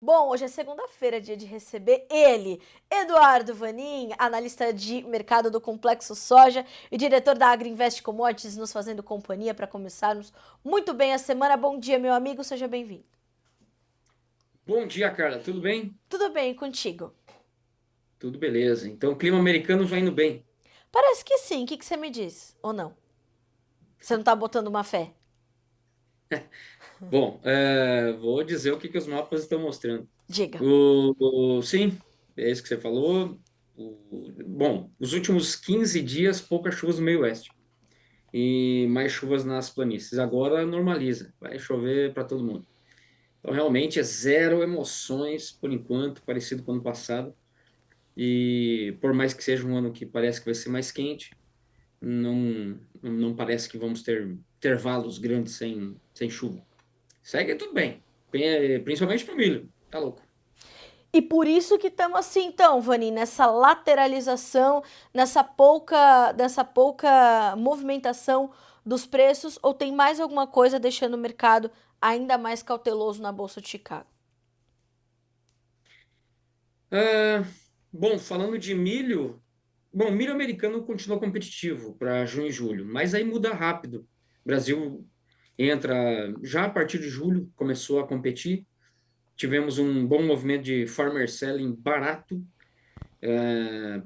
Bom, hoje é segunda-feira, dia de receber ele, Eduardo Vanin, analista de mercado do Complexo Soja e diretor da Agriinvest Commodities, nos fazendo companhia para começarmos muito bem a semana. Bom dia, meu amigo, seja bem-vindo. Bom dia, Carla. Tudo bem? Tudo bem contigo? Tudo beleza. Então, o clima americano já indo bem. Parece que sim, o que você me diz? Ou não? Você não tá botando uma fé? Bom, vou dizer o que os mapas estão mostrando. Diga. Sim, é isso que você falou. Bom, os últimos 15 dias, poucas chuvas no meio oeste e mais chuvas nas planícies. Agora normaliza, vai chover para todo mundo. Então, realmente é zero emoções por enquanto, parecido com o ano passado. E por mais que seja um ano que parece que vai ser mais quente, não parece que vamos ter intervalos grandes sem chuva. Segue tudo bem, principalmente para o milho, tá louco. E por isso que estamos assim, então, Vani, nessa lateralização, nessa pouca movimentação dos preços, ou tem mais alguma coisa deixando o mercado ainda mais cauteloso na Bolsa de Chicago? Ah, bom, falando de milho, bom, milho americano continua competitivo para junho e julho, mas aí muda rápido. O Brasil entra já a partir de julho, começou a competir. Tivemos um bom movimento de farmer selling barato,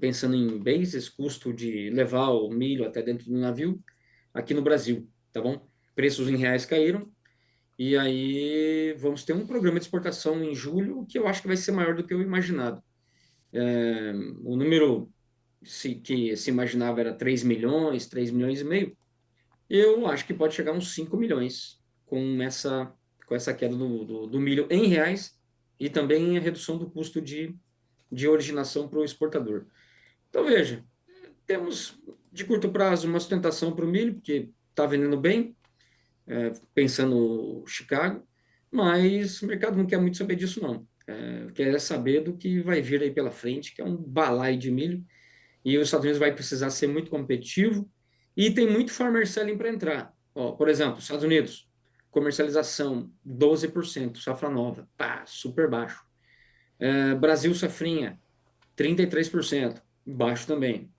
pensando em bases, custo de levar o milho até dentro do navio, aqui no Brasil, tá bom? Preços em reais caíram, e aí vamos ter um programa de exportação em julho que eu acho que vai ser maior do que o imaginado. O número que se imaginava era 3 milhões, 3 milhões e meio, eu acho que pode chegar a uns 5 milhões com essa queda do milho em reais e também a redução do custo de originação para o exportador. Então, veja, temos de curto prazo uma sustentação para o milho, porque está vendendo bem, pensando Chicago, mas o mercado não quer muito saber disso, não. Quer saber do que vai vir aí pela frente, que é um balaio de milho, e os Estados Unidos vai precisar ser muito competitivo, e tem muito farmer selling para entrar. Ó, por exemplo, Estados Unidos, comercialização 12%, safra nova, pá, super baixo. Brasil, safrinha, 33%, baixo também.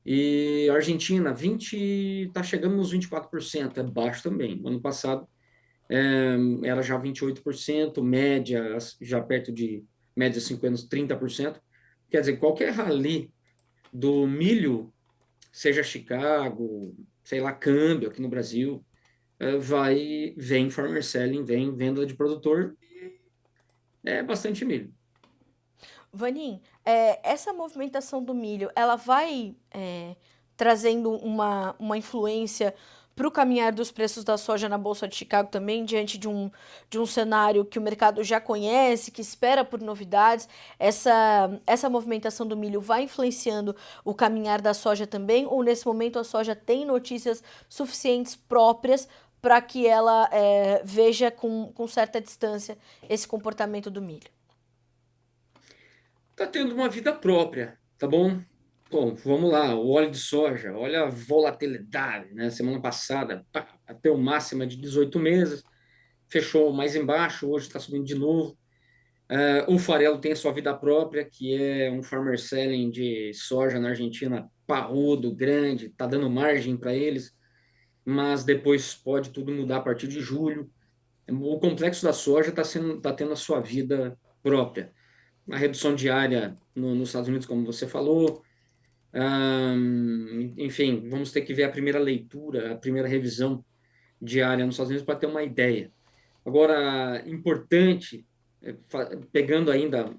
E Argentina, 20, está chegando nos 24%, é baixo também. Ano passado era já 28%, média já perto de média 50, 30%. Quer dizer, qualquer rally do milho, seja Chicago, sei lá, câmbio aqui no Brasil, vem farmer selling, vem venda de produtor, é bastante milho. Vanin, essa movimentação do milho, ela vai trazendo uma influência para o caminhar dos preços da soja na Bolsa de Chicago também, diante de um cenário que o mercado já conhece, que espera por novidades. Essa movimentação do milho vai influenciando o caminhar da soja também, ou nesse momento a soja tem notícias suficientes próprias para que ela veja com certa distância esse comportamento do milho? Está tendo uma vida própria, tá bom? Bom, vamos lá, o óleo de soja, olha a volatilidade, né? Semana passada, pá, até o máximo de 18 meses, fechou mais embaixo, hoje está subindo de novo. O farelo tem a sua vida própria, que é um farmer selling de soja na Argentina, parrudo, grande, está dando margem para eles, mas depois pode tudo mudar a partir de julho. O complexo da soja tá tendo a sua vida própria. A redução diária nos Estados Unidos, como você falou. Enfim, vamos ter que ver a primeira leitura, a primeira revisão diária nos Estados Unidos para ter uma ideia. Agora, importante, pegando ainda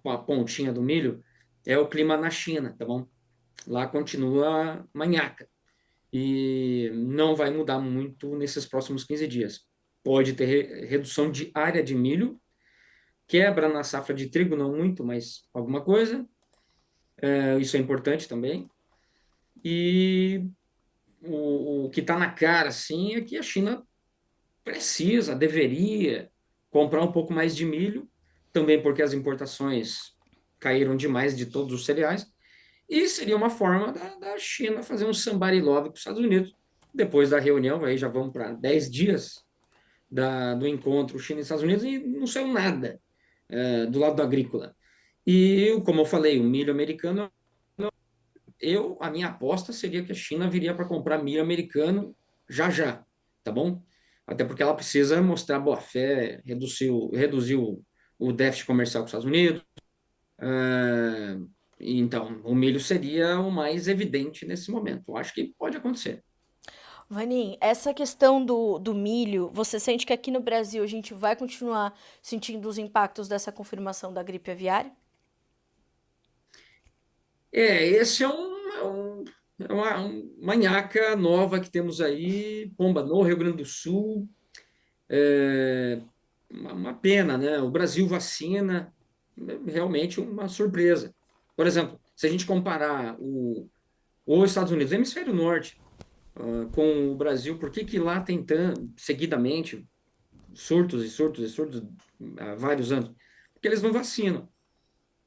uma pontinha do milho, é o clima na China, tá bom? Lá continua manhaca e não vai mudar muito nesses próximos 15 dias. Pode ter redução de área de milho, quebra na safra de trigo, não muito, mas alguma coisa. Isso é importante também. E o que está na cara, sim, é que a China precisa, deveria comprar um pouco mais de milho, também porque as importações caíram demais de todos os cereais, e seria uma forma da China fazer um somebody love com os Estados Unidos. Depois da reunião, aí já vamos para 10 dias do encontro China e Estados Unidos, e não saiu nada. do lado do agrícola. E, como eu falei, o milho americano, a minha aposta seria que a China viria para comprar milho americano já já, tá bom? Até porque ela precisa mostrar boa-fé, reduzir o déficit comercial com os Estados Unidos. Ah, então, o milho seria o mais evidente nesse momento. Eu acho que pode acontecer. Vanin, essa questão do milho, você sente que aqui no Brasil a gente vai continuar sentindo os impactos dessa confirmação da gripe aviária? Esse uma nhaca nova que temos aí, pomba no Rio Grande do Sul. É uma pena, né? O Brasil vacina, realmente uma surpresa. Por exemplo, se a gente comparar os Estados Unidos, o hemisfério norte, com o Brasil, por que que lá tem seguidamente surtos e surtos e surtos há vários anos? Porque eles não vacinam.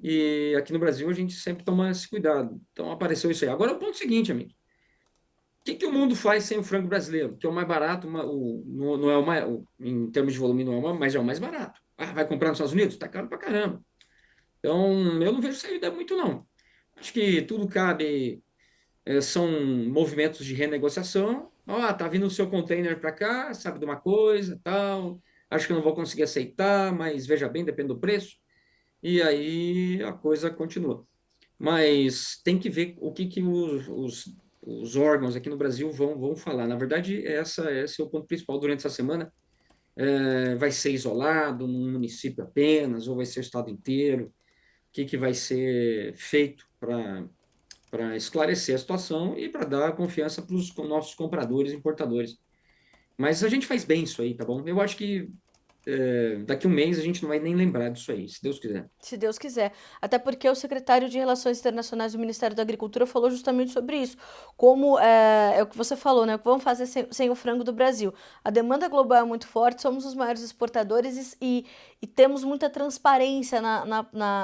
E aqui no Brasil a gente sempre toma esse cuidado. Então apareceu isso aí. Agora o ponto seguinte, amigo. O que que o mundo faz sem o frango brasileiro? Que é o mais barato, não é em termos de volume, não é mas é o mais barato. Ah, vai comprar nos Estados Unidos? Tá caro pra caramba. Então, eu não vejo saída muito, não. Acho que tudo cabe, são movimentos de renegociação. Ó, tá vindo o seu container para cá, sabe de uma coisa, tal. Acho que eu não vou conseguir aceitar, mas veja bem, depende do preço. E aí a coisa continua. Mas tem que ver o que que os órgãos aqui no Brasil vão falar. Na verdade, esse é o ponto principal durante essa semana. Vai ser isolado num município apenas, ou vai ser o estado inteiro? O que que vai ser feito para esclarecer a situação e para dar confiança para os nossos compradores e importadores. Mas a gente faz bem isso aí, tá bom? Eu acho que daqui a um mês a gente não vai nem lembrar disso aí, se Deus quiser. Se Deus quiser. Até porque o secretário de Relações Internacionais do Ministério da Agricultura falou justamente sobre isso. Como é o que você falou, né? O que vamos fazer sem o frango do Brasil? A demanda global é muito forte, somos os maiores exportadores e temos muita transparência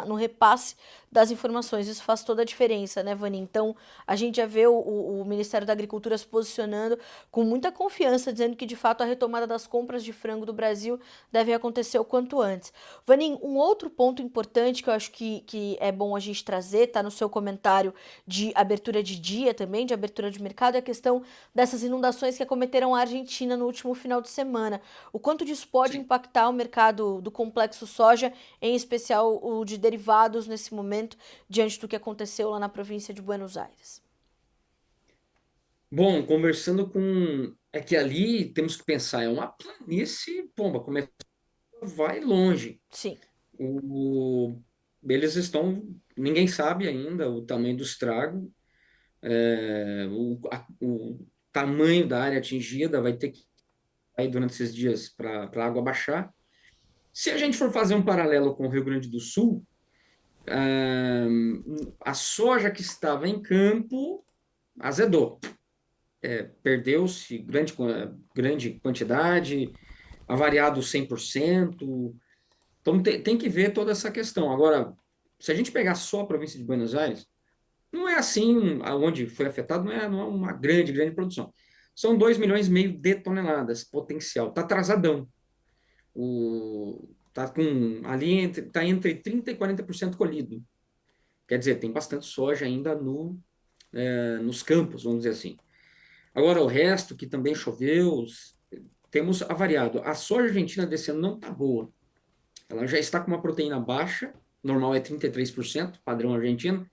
no repasse das informações. Isso faz toda a diferença, né, Vani? Então, a gente já vê o Ministério da Agricultura se posicionando com muita confiança, dizendo que de fato a retomada das compras de frango do Brasil deve acontecer o quanto antes. Vanin, um outro ponto importante que eu acho que é bom a gente trazer, tá no seu comentário de abertura de dia também, de abertura de mercado, é a questão dessas inundações que acometeram a Argentina no último final de semana. O quanto disso pode Sim. impactar o mercado do complexo soja, em especial o de derivados nesse momento, diante do que aconteceu lá na província de Buenos Aires? Bom, conversando com. É que ali temos que pensar, é uma planície, pomba, como é que vai longe. Sim, O, eles estão. Ninguém sabe ainda o tamanho do estrago, o tamanho da área atingida, vai ter que ir durante esses dias para a água baixar. Se a gente for fazer um paralelo com o Rio Grande do Sul, a soja que estava em campo azedou. Perdeu-se grande quantidade, avariado 100%. Então tem que ver toda essa questão. Agora, se a gente pegar só a província de Buenos Aires, não é assim, aonde foi afetado, não é uma grande produção. São 2,5 milhões de toneladas potencial. Está atrasadão. Tá com ali entre 30 e 40% colhido. Quer dizer, tem bastante soja ainda nos campos, vamos dizer assim. Agora, o resto, que também choveu, temos avariado. A soja argentina desse ano não está boa. Ela já está com uma proteína baixa, normal é 33%, padrão argentino,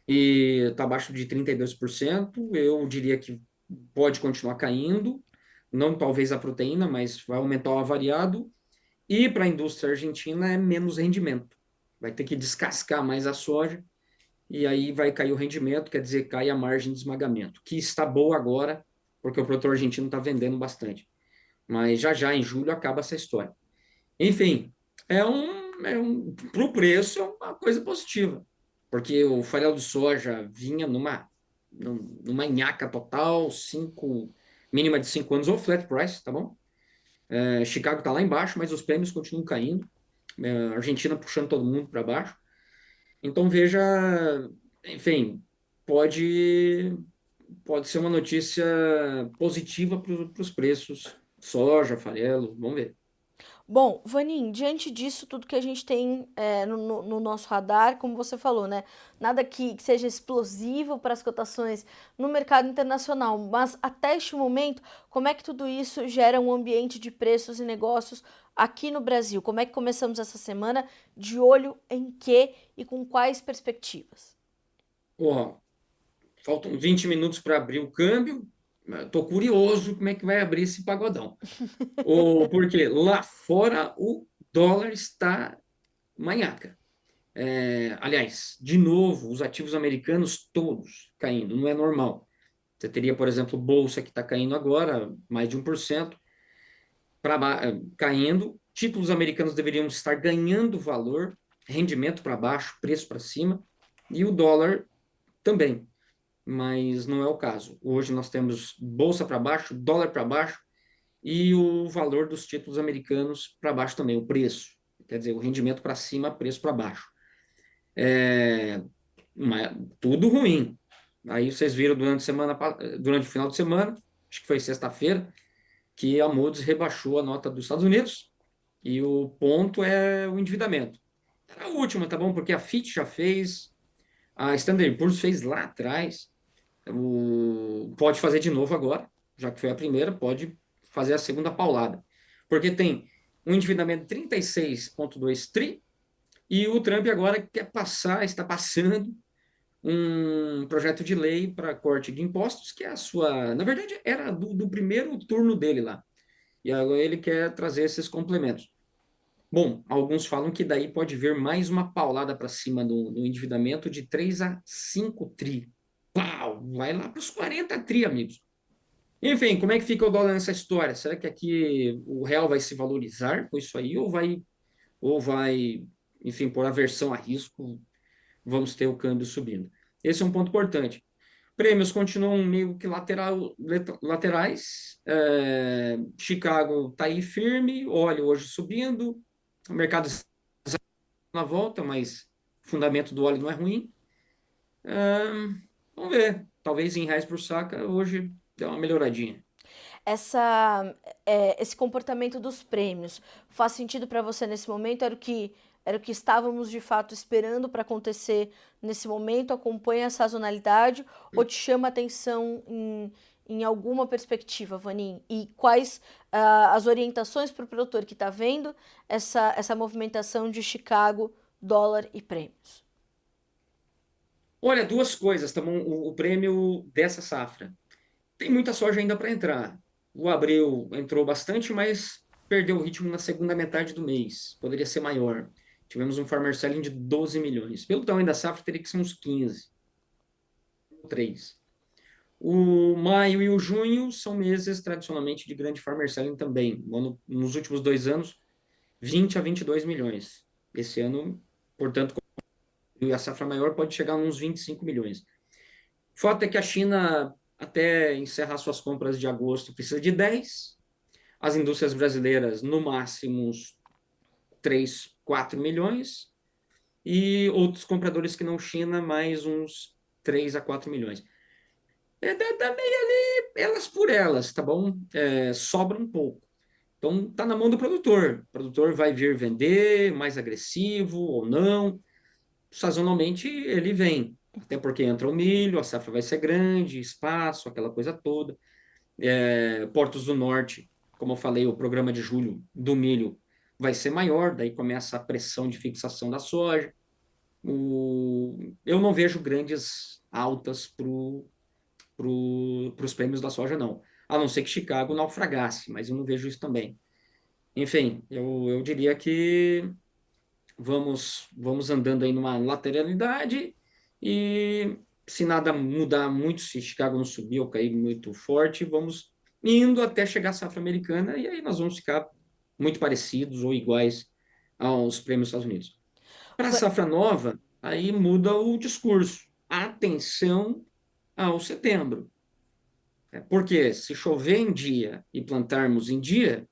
e está abaixo de 32%. Eu diria que pode continuar caindo, não talvez a proteína, mas vai aumentar o avariado. E para a indústria argentina é menos rendimento. Vai ter que descascar mais a soja e aí vai cair o rendimento, quer dizer, cai a margem de esmagamento, que está boa agora, porque o produtor argentino está vendendo bastante. Mas já já, em julho, acaba essa história. Enfim, para o preço, é uma coisa positiva, porque o farelo de soja vinha numa nhaca total, mínima de 5 anos, ou flat price, tá bom? Chicago está lá embaixo, mas os prêmios continuam caindo. Argentina puxando todo mundo para baixo. Então veja, enfim, pode pode ser uma notícia positiva para os preços. Soja, farelo, vamos ver. Bom, Vanin, diante disso, tudo que a gente tem no nosso radar, como você falou, né? Nada que seja explosivo para as cotações no mercado internacional, mas até este momento, como é que tudo isso gera um ambiente de preços e negócios aqui no Brasil? Como é que começamos essa semana? De olho em quê e com quais perspectivas? Ó, faltam 20 minutos para abrir o câmbio. Estou curioso como é que vai abrir esse pagodão. Porque lá fora o dólar está manhaca. Aliás, de novo, os ativos americanos todos caindo, não é normal. Você teria, por exemplo, bolsa que está caindo agora, mais de 1%, caindo. Títulos americanos deveriam estar ganhando valor, rendimento para baixo, preço para cima, e o dólar também, mas não é o caso. Hoje nós temos bolsa para baixo, dólar para baixo e o valor dos títulos americanos para baixo também, o preço. Quer dizer, o rendimento para cima, preço para baixo. É, tudo ruim. Aí vocês viram durante o final de semana, acho que foi sexta-feira, que a Moody's rebaixou a nota dos Estados Unidos e o ponto é o endividamento. Era a última, tá bom? Porque a Fitch já fez, a Standard Poor's fez lá atrás, pode fazer de novo agora, já que foi a primeira, pode fazer a segunda paulada. Porque tem um endividamento de 36,2 tri e o Trump agora está passando um projeto de lei para corte de impostos, que é a sua. Na verdade, era do primeiro turno dele lá. E agora ele quer trazer esses complementos. Bom, alguns falam que daí pode vir mais uma paulada para cima do endividamento de 3 a 5 tri. Pau! Vai lá para os 40 tri, amigos. Enfim, como é que fica o dólar nessa história? Será que aqui o real vai se valorizar com isso aí ou vai, enfim, por aversão a risco, vamos ter o câmbio subindo? Esse é um ponto importante. Prêmios continuam meio que laterais. Chicago está aí firme, óleo hoje subindo, o mercado na volta, mas o fundamento do óleo não é ruim. Vamos ver. Talvez em reais por saca hoje deu uma melhoradinha. Esse comportamento dos prêmios faz sentido para você nesse momento? Era o que estávamos de fato esperando para acontecer nesse momento? Acompanha a sazonalidade ou te chama atenção em alguma perspectiva, Vanin? E quais as orientações para o produtor que está vendo essa movimentação de Chicago, dólar e prêmios? Olha, duas coisas, tá bom? O prêmio dessa safra. Tem muita soja ainda para entrar. O abril entrou bastante, mas perdeu o ritmo na segunda metade do mês. Poderia ser maior. Tivemos um farmer selling de 12 milhões. Pelo tamanho da safra, teria que ser uns 15, 3. O maio e o junho são meses tradicionalmente de grande farmer selling também. Nos últimos 2 anos, 20 a 22 milhões. Esse ano, portanto, a safra maior pode chegar a uns 25 milhões. O fato é que a China, até encerrar suas compras de agosto, precisa de 10. As indústrias brasileiras, no máximo, uns 3, 4 milhões. E outros compradores que não China, mais uns 3 a 4 milhões. Tá meio ali, elas por elas, tá bom? Sobra um pouco. Então, tá na mão do produtor. O produtor vai vir vender mais agressivo ou não. Sazonalmente, ele vem. Até porque entra o milho, a safra vai ser grande, espaço, aquela coisa toda. Portos do Norte, como eu falei, o programa de julho do milho vai ser maior, daí começa a pressão de fixação da soja. Eu não vejo grandes altas para os prêmios da soja, não. A não ser que Chicago naufragasse, mas eu não vejo isso também. Enfim, eu diria que vamos andando aí numa lateralidade e se nada mudar muito, se Chicago não subir ou cair muito forte, vamos indo até chegar à safra americana e aí nós vamos ficar muito parecidos ou iguais aos prêmios dos Estados Unidos. Para a Va- safra nova, aí muda o discurso. Atenção ao setembro. Porque se chover em dia e plantarmos em dia,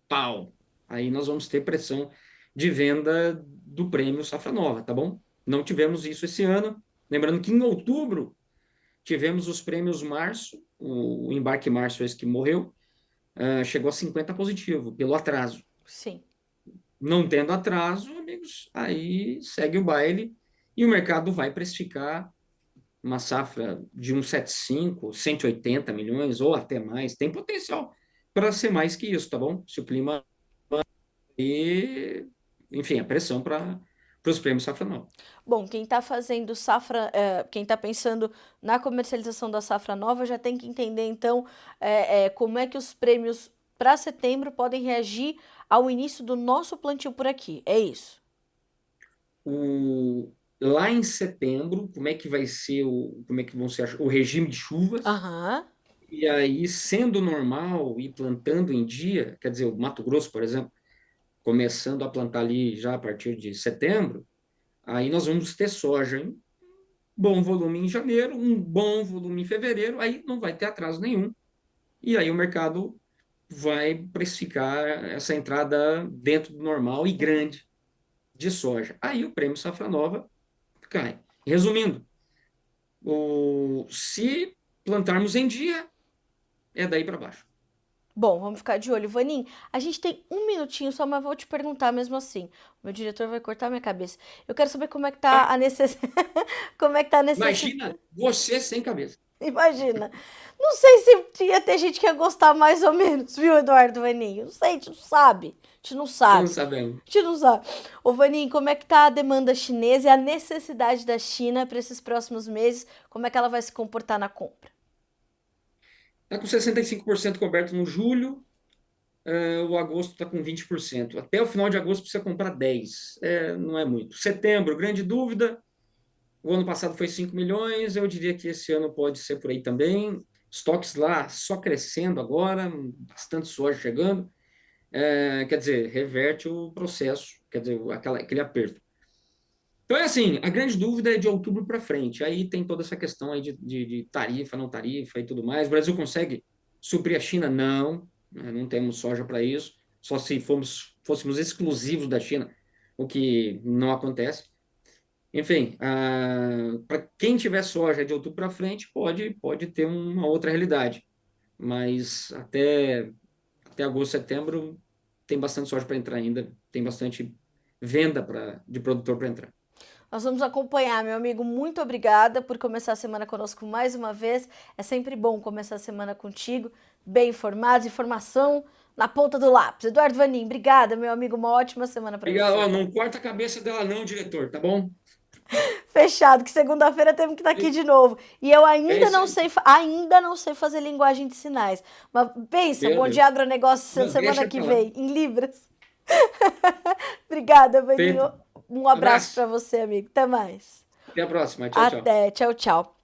pau, aí nós vamos ter pressão de venda do prêmio Safra Nova, tá bom? Não tivemos isso esse ano. Lembrando que em outubro tivemos os prêmios Março, o embarque Março, esse que morreu, chegou a 50 positivo, pelo atraso. Sim. Não tendo atraso, amigos, aí segue o baile e o mercado vai precificar uma safra de uns 75, 180 milhões ou até mais. Tem potencial para ser mais que isso, tá bom? Se o clima e, enfim, a pressão para os prêmios safra nova. Bom, quem está fazendo safra, quem está pensando na comercialização da safra nova já tem que entender então como é que os prêmios para setembro podem reagir ao início do nosso plantio por aqui. É isso. O, lá em setembro, como é que vão ser o regime de chuvas? Aham. E aí, sendo normal e plantando em dia, quer dizer, o Mato Grosso, por exemplo, começando a plantar ali já a partir de setembro, aí nós vamos ter soja em bom volume em janeiro, um bom volume em fevereiro, aí não vai ter atraso nenhum. E aí o mercado vai precificar essa entrada dentro do normal e grande de soja. Aí o prêmio Safra Nova cai. Resumindo, se plantarmos em dia, é daí para baixo. Bom, vamos ficar de olho. Vanim, a gente tem um minutinho só, mas vou te perguntar mesmo assim. O meu diretor vai cortar minha cabeça. Eu quero saber como é que tá Tá? a como é que tá a necessidade. Imagina você sem cabeça. Imagina. Não sei se ia ter gente que ia gostar mais ou menos, viu, Eduardo Vaninho? Não sei, a gente não sabe. A gente não Não sabe. sabemos. A gente não sabe. Ô, Vaninho, como é que tá a demanda chinesa e a necessidade da China para esses próximos meses? Como é que ela vai se comportar na compra? Está com 65% coberto no julho, o agosto está com 20%. Até o final de agosto precisa comprar 10%. Não é muito. Setembro, grande dúvida. O ano passado foi 5 milhões, eu diria que esse ano pode ser por aí também. Estoques lá só crescendo agora, bastante soja chegando. Quer dizer, reverte o processo, quer dizer, aquele aperto. Então é assim, a grande dúvida é de outubro para frente. Aí tem toda essa questão aí de tarifa, não tarifa e tudo mais. O Brasil consegue suprir a China? Não, né, não temos soja para isso. Só se fôssemos exclusivos da China, o que não acontece. Enfim, para quem tiver soja de outubro para frente, pode ter uma outra realidade. Mas até agosto, setembro, tem bastante soja para entrar ainda, tem bastante venda de produtor para entrar. Nós vamos acompanhar, meu amigo. Muito obrigada por começar a semana conosco mais uma vez. É sempre bom começar a semana contigo, bem informados, informação na ponta do lápis. Eduardo Vanim, obrigada, meu amigo. Uma ótima semana para Obrigado. Ó, você. não corta a cabeça dela não, diretor, tá bom? Fechado, que segunda-feira temos que estar aqui de novo. E eu É ainda isso não aí. sei, ainda não sei fazer linguagem de sinais. Mas pensa, Meu Bom Dia Deus. Agronegócio Não, semana deixa que pra lá. vem, em Libras. Obrigada, Vaninho. Feito. Um abraço para Abraço. você, amigo. Até mais. Até a próxima. Tchau, tchau. Até. Tchau, tchau.